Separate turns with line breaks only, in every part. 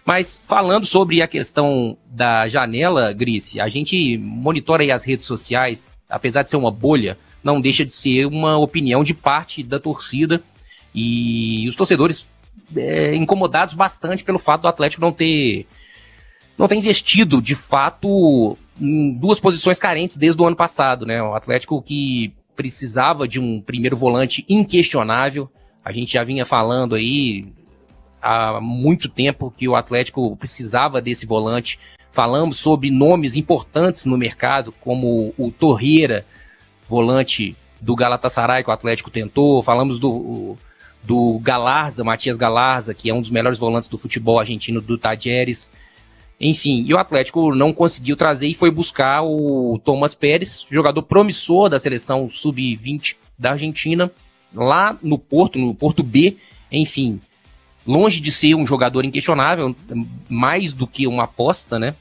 Mas falando sobre a questão da janela, Grice, a gente monitora aí as redes sociais, apesar de ser uma bolha, não deixa de ser uma opinião de parte da torcida e os torcedores incomodados bastante pelo fato do Atlético não ter investido, de fato, em duas posições carentes desde o ano passado, né? O Atlético que precisava de um primeiro volante inquestionável, a gente já vinha falando aí há muito tempo que o Atlético precisava desse volante. Falamos sobre nomes importantes no mercado, como o Torreira, volante do Galatasaray que o Atlético tentou. Falamos do Galarza, Matias Galarza, que é um dos melhores volantes do futebol argentino, do Talleres. Enfim, e o Atlético não conseguiu trazer e foi buscar o Thomas Pérez, jogador promissor da seleção sub-20 da Argentina, lá no Porto B. Enfim, longe de ser um jogador inquestionável, mais do que uma aposta, né?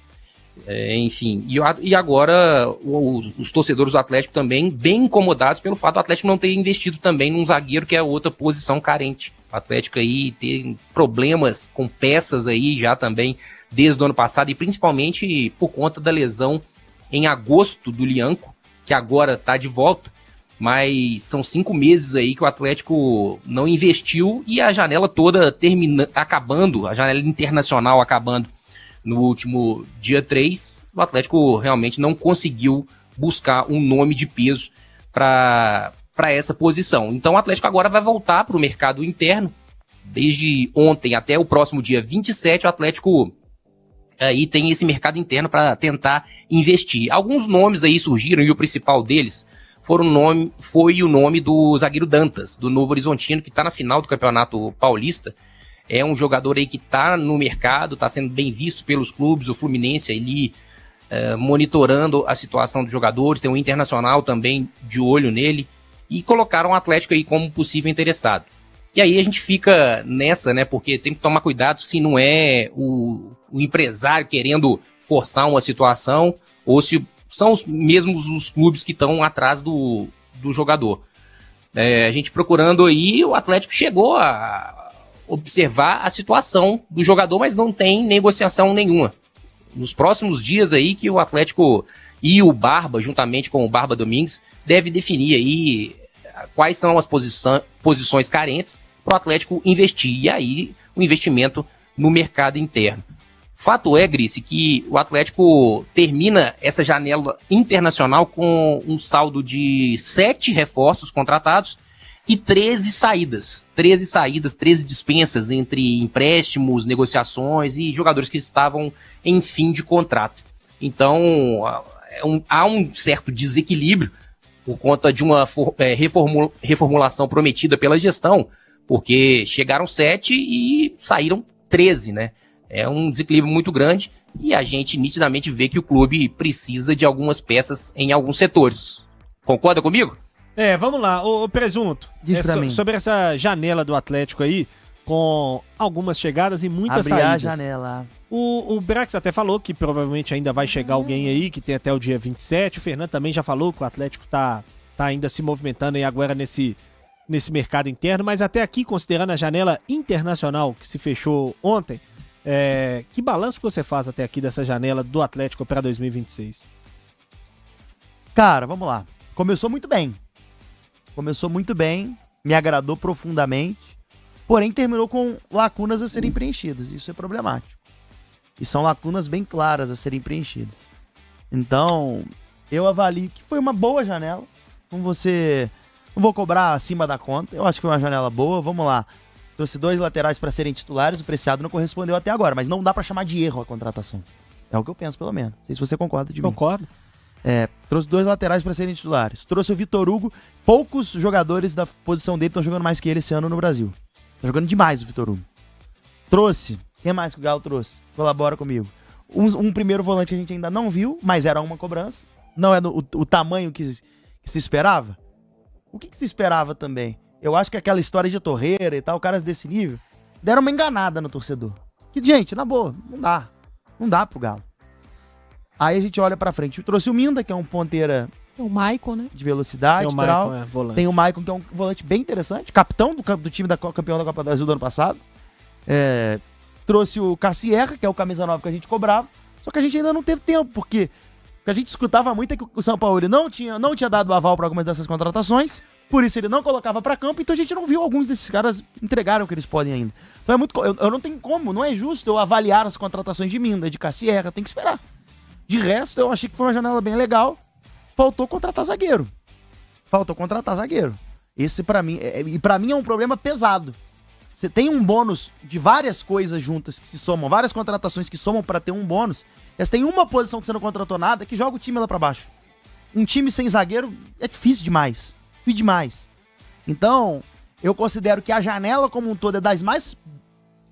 Enfim, e agora os torcedores do Atlético também bem incomodados pelo fato do Atlético não ter investido também num zagueiro, que é outra posição carente. O Atlético aí tem problemas com peças aí já também desde o ano passado, e principalmente por conta da lesão em agosto do Lianco, que agora tá de volta. Mas são 5 meses aí que o Atlético não investiu e a janela toda acabando, a janela internacional acabando no último dia 3, o Atlético realmente não conseguiu buscar um nome de peso para essa posição. Então o Atlético agora vai voltar para o mercado interno. Desde ontem até o próximo dia 27, o Atlético aí tem esse mercado interno para tentar investir. Alguns nomes aí surgiram e o principal deles foi o nome do zagueiro Dantas, do Novo Horizontino, que está na final do Campeonato Paulista. É um jogador aí que está no mercado, está sendo bem visto pelos clubes, o Fluminense ali monitorando a situação dos jogadores, tem um Internacional também de olho nele, e colocaram o Atlético aí como possível interessado. E aí a gente fica nessa, né, porque tem que tomar cuidado se não é o empresário querendo forçar uma situação, ou se são os clubes que estão atrás do jogador. A gente procurando aí, o Atlético chegou a observar a situação do jogador, mas não tem negociação nenhuma. Nos próximos dias aí que o Atlético e o Barba, juntamente com o Barba Domingues, deve definir aí quais são as posições carentes para o Atlético investir, e aí o investimento no mercado interno. Fato é, Grice, que o Atlético termina essa janela internacional com um saldo de 7 reforços contratados e 13 saídas. 13 dispensas entre empréstimos, negociações e jogadores que estavam em fim de contrato. Então, há um certo desequilíbrio por conta de uma reformulação prometida pela gestão, porque chegaram 7 e saíram 13, né? É um desequilíbrio muito grande e a gente nitidamente vê que o clube precisa de algumas peças em alguns setores. Concorda comigo?
Vamos lá. Ô Presunto,
diz pra mim.
Sobre essa janela do Atlético aí, com algumas chegadas e muitas saídas.
A janela.
O Brax até falou que provavelmente ainda vai chegar alguém aí, que tem até o dia 27. O Fernando também já falou que o Atlético tá ainda se movimentando aí agora nesse mercado interno, mas até aqui, considerando a janela internacional que se fechou ontem, que balanço que você faz até aqui dessa janela do Atlético para 2026?
Cara, vamos lá. Começou muito bem, me agradou profundamente, porém terminou com lacunas a serem preenchidas. Isso é problemático. E são lacunas bem claras a serem preenchidas. Então, eu avalio que foi uma boa janela. Não vou cobrar acima da conta. Eu acho que foi uma janela boa. Vamos lá. Trouxe 2 laterais para serem titulares, o Preciado não correspondeu até agora, mas não dá para chamar de erro a contratação. É o que eu penso, pelo menos. Não sei se você concorda de mim.
Concordo.
Trouxe 2 laterais para serem titulares. Trouxe o Vitor Hugo. Poucos jogadores da posição dele estão jogando mais que ele esse ano no Brasil. Tá jogando demais o Vitor Hugo. Trouxe. Quem mais que o Galo trouxe? Colabora comigo. Um primeiro volante que a gente ainda não viu, mas era uma cobrança. Não é o tamanho que se esperava. O que se esperava também? Eu acho que aquela história de Torreira e tal, caras desse nível, deram uma enganada no torcedor. Que, gente, na boa, não dá pro Galo. Aí a gente olha pra frente. Eu trouxe o Minda, que é um ponteira...
O Maicon, né?
De velocidade e tal. Tem o Maicon, que é um volante bem interessante. Capitão do time campeão da Copa do Brasil do ano passado. trouxe o Cassierra, que é o camisa 9 que a gente cobrava, só que a gente ainda não teve tempo, porque o que a gente escutava muito é que o São Paulo não tinha dado aval para algumas dessas contratações, por isso ele não colocava para campo, então a gente não viu alguns desses caras entregaram o que eles podem ainda. Então é muito, eu não tenho como, não é justo eu avaliar as contratações de Minda, de Cassierra, tem que esperar. De resto, eu achei que foi uma janela bem legal, faltou contratar zagueiro. Esse pra mim, pra mim é um problema pesado. Você tem um bônus de várias coisas juntas que se somam, várias contratações que somam pra ter um bônus. Mas tem uma posição que você não contratou nada que joga o time lá pra baixo. Um time sem zagueiro é difícil demais. Então, eu considero que a janela como um todo é das mais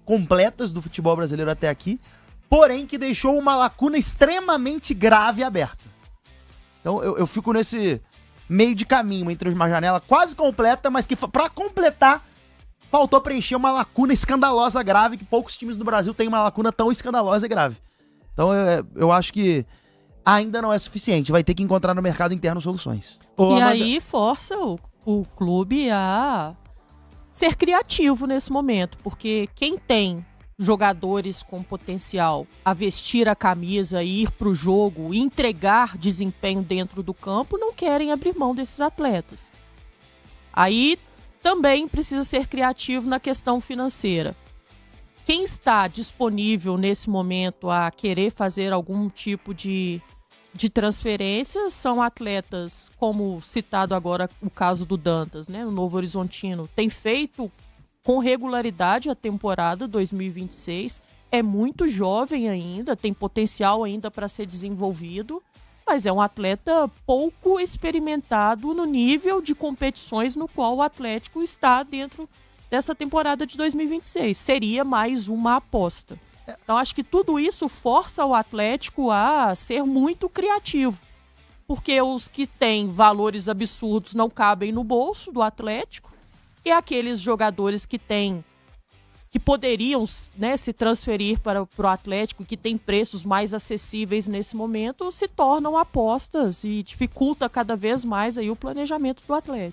completas do futebol brasileiro até aqui, porém que deixou uma lacuna extremamente grave aberta. Então, eu fico nesse meio de caminho entre uma janela quase completa, mas que pra completar faltou preencher uma lacuna escandalosa grave, que poucos times do Brasil têm uma lacuna tão escandalosa e grave. Então eu acho que ainda não é suficiente, vai ter que encontrar no mercado interno soluções.
E aí força o clube a ser criativo nesse momento, porque quem tem jogadores com potencial a vestir a camisa e ir pro jogo e entregar desempenho dentro do campo, não querem abrir mão desses atletas. Aí também precisa ser criativo na questão financeira. Quem está disponível nesse momento a querer fazer algum tipo de transferência são atletas, como citado agora o caso do Dantas, né? O Novo Horizontino tem feito com regularidade a temporada 2026, é muito jovem ainda, tem potencial ainda para ser desenvolvido, mas é um atleta pouco experimentado no nível de competições no qual o Atlético está dentro dessa temporada de 2026. Seria mais uma aposta. Então, acho que tudo isso força o Atlético a ser muito criativo, porque os que têm valores absurdos não cabem no bolso do Atlético, e aqueles jogadores que poderiam, né, se transferir para o Atlético, que tem preços mais acessíveis nesse momento, se tornam apostas e dificulta cada vez mais aí o planejamento do Atlético.